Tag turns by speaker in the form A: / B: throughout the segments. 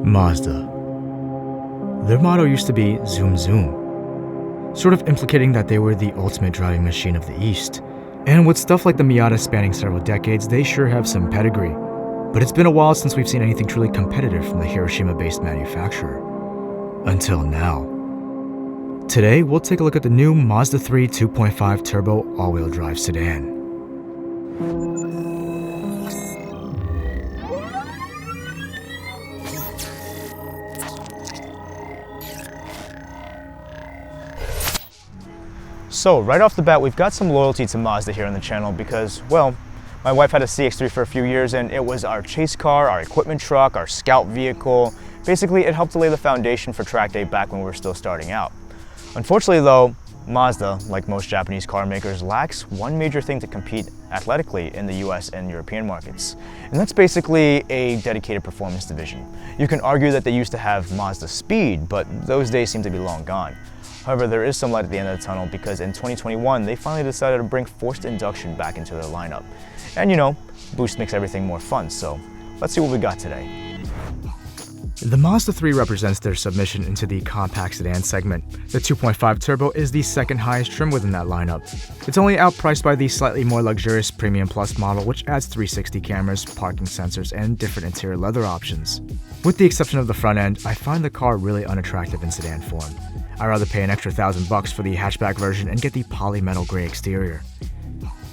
A: Mazda. Their motto used to be Zoom Zoom, sort of implicating that they were the ultimate driving machine of the East. And with stuff like the Miata spanning several decades, they sure have some pedigree. But it's been a while since we've seen anything truly competitive from the Hiroshima-based manufacturer. Until now. Today, we'll take a look at the new Mazda3 2.5 turbo all-wheel drive sedan.
B: So right off the bat, we've got some loyalty to Mazda here on the channel because, well, my wife had a CX-3 for a few years and it was our chase car, our equipment truck, our scout vehicle. Basically, it helped to lay the foundation for track day back when we were still starting out. Unfortunately though, Mazda, like most Japanese car makers, lacks one major thing to compete athletically in the US and European markets. And that's basically a dedicated performance division. You can argue that they used to have Mazdaspeed, but those days seem to be long gone. However, there is some light at the end of the tunnel because in 2021, they finally decided to bring forced induction back into their lineup. And you know, boost makes everything more fun, so let's see what we got today.
A: The Mazda 3 represents their submission into the compact sedan segment. The 2.5 turbo is the second highest trim within that lineup. It's only outpriced by the slightly more luxurious Premium Plus model, which adds 360 cameras, parking sensors, and different interior leather options. With the exception of the front end, I find the car really unattractive in sedan form. I'd rather pay an extra $1,000 for the hatchback version and get the polymetal gray exterior.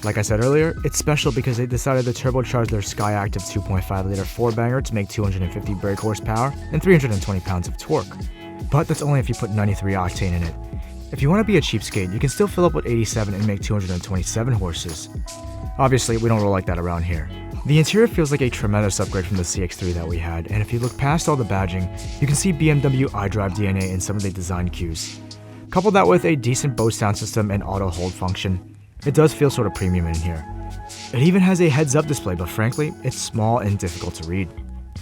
A: Like I said earlier, it's special because they decided to turbocharge their Skyactiv 2.5-liter 4-banger to make 250 brake horsepower and 320 pounds of torque. But that's only if you put 93 octane in it. If you want to be a cheapskate, you can still fill up with 87 and make 227 horses. Obviously, we don't roll like that around here. The interior feels like a tremendous upgrade from the CX-3 that we had, and if you look past all the badging, you can see BMW iDrive DNA in some of the design cues. Couple that with a decent Bose sound system and auto hold function, it does feel sort of premium in here. It even has a heads-up display, but frankly, it's small and difficult to read.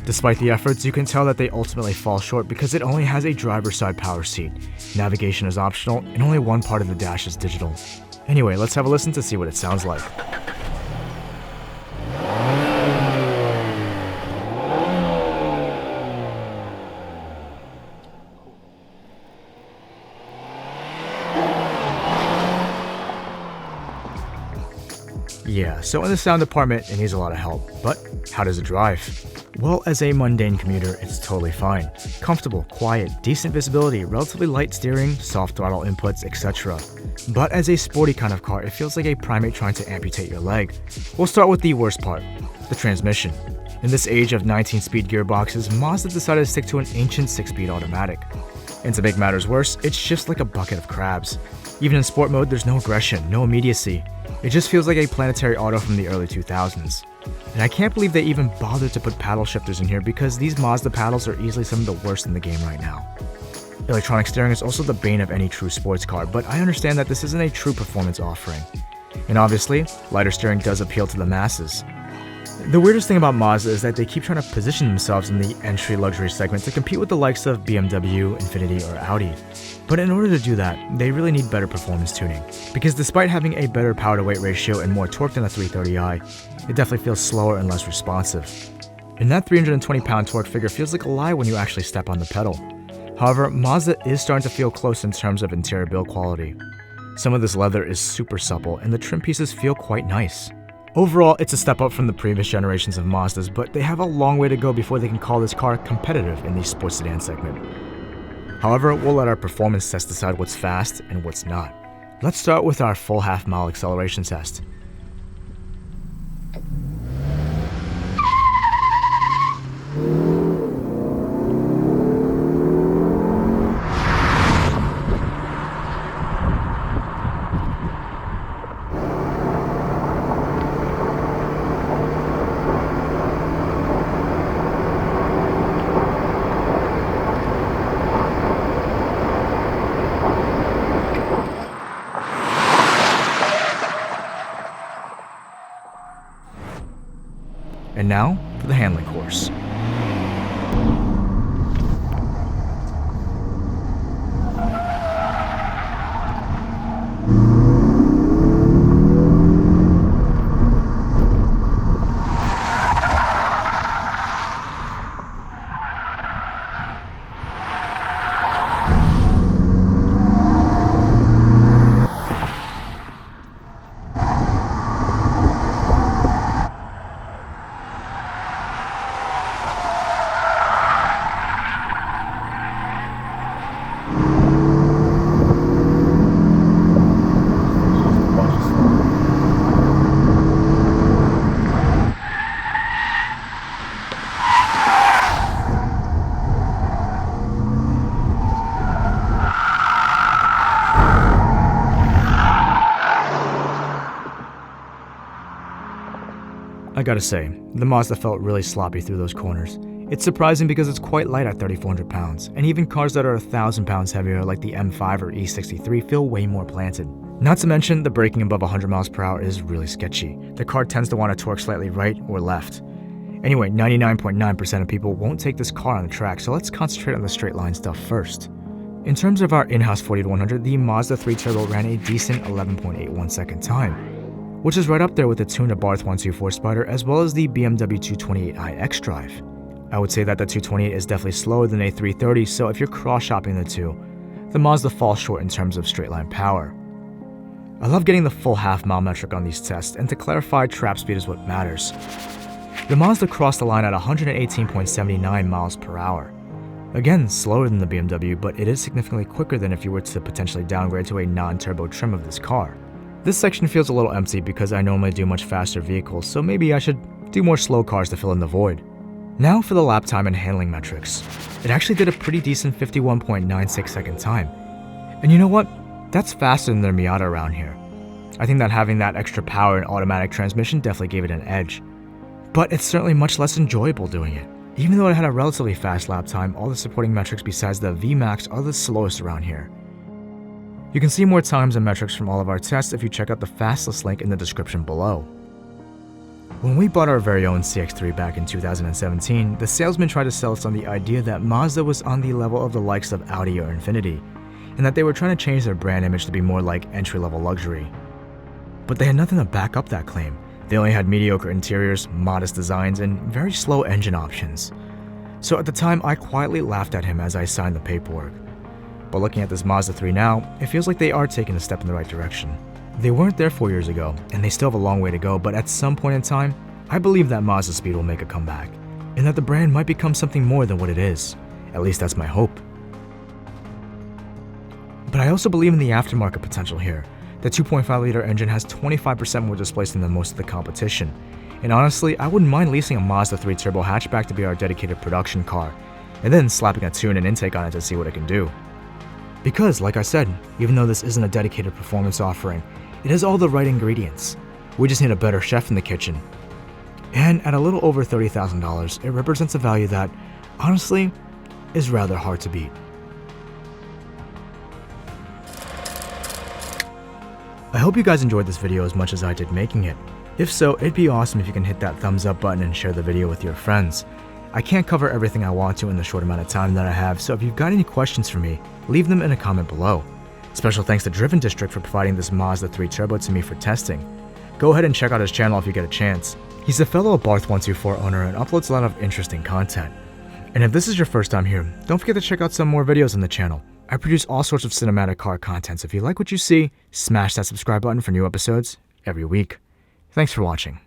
A: Despite the efforts, you can tell that they ultimately fall short because it only has a driver's side power seat, navigation is optional, and only one part of the dash is digital. Anyway, let's have a listen to see what it sounds like. Yeah, so in the sound department, it needs a lot of help. But how does it drive? Well, as a mundane commuter, it's totally fine. Comfortable, quiet, decent visibility, relatively light steering, soft throttle inputs, etc. But as a sporty kind of car, it feels like a primate trying to amputate your leg. We'll start with the worst part, the transmission. In this age of 19-speed gearboxes, Mazda decided to stick to an ancient 6-speed automatic. And to make matters worse, it shifts like a bucket of crabs. Even in sport mode, there's no aggression, no immediacy. It just feels like a planetary auto from the early 2000s. And I can't believe they even bothered to put paddle shifters in here because these Mazda paddles are easily some of the worst in the game right now. Electronic steering is also the bane of any true sports car, but I understand that this isn't a true performance offering. And obviously, lighter steering does appeal to the masses. The weirdest thing about Mazda is that they keep trying to position themselves in the entry luxury segment to compete with the likes of BMW, Infiniti, or Audi. But in order to do that, they really need better performance tuning, because despite having a better power-to-weight ratio and more torque than a 330i, it definitely feels slower and less responsive. And that 320-pound torque figure feels like a lie when you actually step on the pedal. However, Mazda is starting to feel close in terms of interior build quality. Some of this leather is super supple, and the trim pieces feel quite nice. Overall, it's a step up from the previous generations of Mazdas, but they have a long way to go before they can call this car competitive in the sports sedan segment. However, we'll let our performance test decide what's fast and what's not. Let's start with our full half-mile acceleration test. And now, for the handling course. I gotta say, the Mazda felt really sloppy through those corners. It's surprising because it's quite light at 3,400 pounds, and even cars that are 1,000 pounds heavier like the M5 or E63 feel way more planted. Not to mention, the braking above 100 miles per hour is really sketchy. The car tends to want to torque slightly right or left. Anyway, 99.9% of people won't take this car on the track, so let's concentrate on the straight line stuff first. In terms of our in-house 40 to 100, the Mazda3 Turbo ran a decent 11.81 second time, which is right up there with the tuned Abarth 124 Spider as well as the BMW 228i xDrive. I would say that the 228 is definitely slower than a 330, so if you're cross-shopping the two, the Mazda falls short in terms of straight-line power. I love getting the full half-mile metric on these tests, and to clarify, trap speed is what matters. The Mazda crossed the line at 118.79 miles per hour. Again, slower than the BMW, but it is significantly quicker than if you were to potentially downgrade to a non-turbo trim of this car. This section feels a little empty because I normally do much faster vehicles, so maybe I should do more slow cars to fill in the void. Now for the lap time and handling metrics. It actually did a pretty decent 51.96 second time. And you know what? That's faster than their Miata around here. I think that having that extra power and automatic transmission definitely gave it an edge. But it's certainly much less enjoyable doing it. Even though it had a relatively fast lap time, all the supporting metrics besides the VMAX are the slowest around here. You can see more times and metrics from all of our tests if you check out the fastest link in the description below. When we bought our very own CX-3 back in 2017, the salesman tried to sell us on the idea that Mazda was on the level of the likes of Audi or Infiniti, and that they were trying to change their brand image to be more like entry-level luxury. But they had nothing to back up that claim. They only had mediocre interiors, modest designs, and very slow engine options. So at the time, I quietly laughed at him as I signed the paperwork. But looking at this Mazda 3 now, it feels like they are taking a step in the right direction. They weren't there 4 years ago, and they still have a long way to go, but at some point in time, I believe that Mazdaspeed will make a comeback, and that the brand might become something more than what it is. At least that's my hope. But I also believe in the aftermarket potential here. The 2.5-liter engine has 25% more displacement than most of the competition, and honestly, I wouldn't mind leasing a Mazda 3 turbo hatchback to be our dedicated production car, and then slapping a tune and intake on it to see what it can do. Because, like I said, even though this isn't a dedicated performance offering, it has all the right ingredients. We just need a better chef in the kitchen. And at a little over $30,000, it represents a value that, honestly, is rather hard to beat. I hope you guys enjoyed this video as much as I did making it. If so, it'd be awesome if you can hit that thumbs up button and share the video with your friends. I can't cover everything I want to in the short amount of time that I have, so if you've got any questions for me, leave them in a comment below. Special thanks to Driven District for providing this Mazda 3 Turbo to me for testing. Go ahead and check out his channel if you get a chance. He's a fellow Abarth 124 owner and uploads a lot of interesting content. And if this is your first time here, don't forget to check out some more videos on the channel. I produce all sorts of cinematic car content, so if you like what you see, smash that subscribe button for new episodes every week. Thanks for watching.